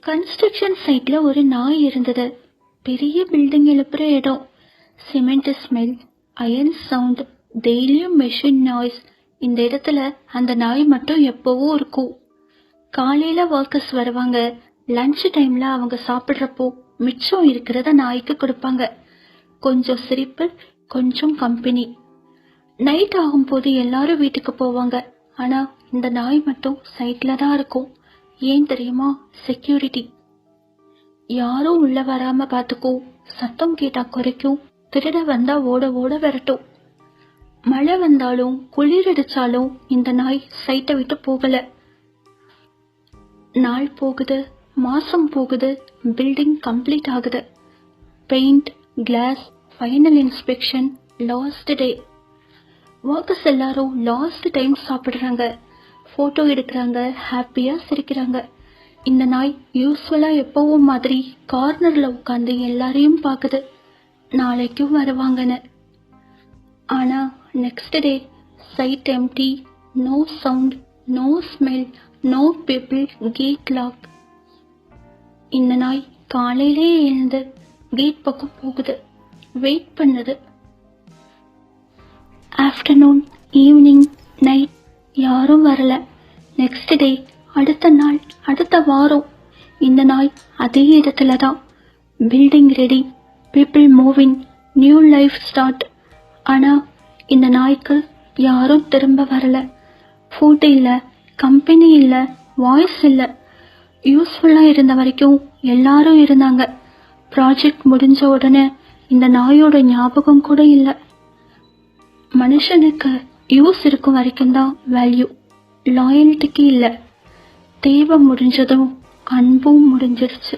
Construction சைட்ல ஒரு நாய் இருந்தது. பெரிய பில்டிங் எழுப்புற இடம். சிமெண்ட் ஸ்மெல், அயன் சவுண்ட், டெய்லியும் மெஷின் நாய்ஸ். இந்த இடத்துல அந்த நாய் மட்டும் எப்பவும் இருக்கும். காலையில ஒர்க்கர்ஸ் வருவாங்க. லஞ்ச் டைம்ல அவங்க சாப்பிட்றப்போ மிச்சம் இருக்கிறத நாய்க்கு கொடுப்பாங்க. கொஞ்சம் சிரிப்பு, கொஞ்சம் கம்பெனி. நைட் ஆகும்போது எல்லாரும் வீட்டுக்கு போவாங்க. ஆனா இந்த நாய் மட்டும் சைட்ல தான் இருக்கும். ஏன் தெரியுமா? செக்யூரிட்டி. யாரும் உள்ள வராம பாத்துக்கும், சத்தம் கேட்டா குறைக்கும், திருட வந்தா ஓட ஓட விரட்டும். மழை வந்தாலும் குளிர் அடிச்சாலும் இந்த நாய் சைட்டை விட்டு போகல. நாள் போகுது, மாசம் போகுது, பில்டிங் கம்ப்ளீட் ஆகுது. Paint, glass, final inspection, last day. Workers எல்லாரும் லாஸ்ட் டைம் சாப்பிடுறாங்க, போட்டோ எடுக்கிறாங்க, ஹாப்பியா சிரிக்கிறாங்க. இந்த நாய் யூஸ்வலா எப்பவும் மாதிரி கார்னர்ல உட்காந்து எல்லாரையும் பாக்குது, நாளைக்கும் வருவாங்கன்னு. ஆனா next day site empty, no sound, no smell, no people, gate lock. இந்த நாய் காலையிலே எழுந்து கேட் பக்கம் போகுது, வெயிட் பண்ணுது. ஆஃப்டர்நூன், ஈவினிங், நைட் யாரும் வரல. நெக்ஸ்ட் டே, அடுத்த நாள், அடுத்த வாரம் இந்த நாய் அதே இடத்துல தான். Building ready, people moving, new life start. ஆனா இந்த நாய்க்கு யாரும் திரும்ப வரல. ஃபுட் இல்ல, கம்பெனி இல்ல, வாய்ஸ் இல்ல. யூஸ்ஃபுல்லா இருந்த வரைக்கும் எல்லாரும் இருந்தாங்க. ப்ராஜெக்ட் முடிஞ்ச உடனே இந்த நாயோட ஞாபகம் கூட இல்ல. மனுஷனுக்கு யூஸ் இருக்கும் வரைக்கும் தான் வேல்யூ, லாயல்ட்டிக்கு இல்ல. தேவை முடிஞ்சதும் அன்பும் முடிஞ்சிருச்சு.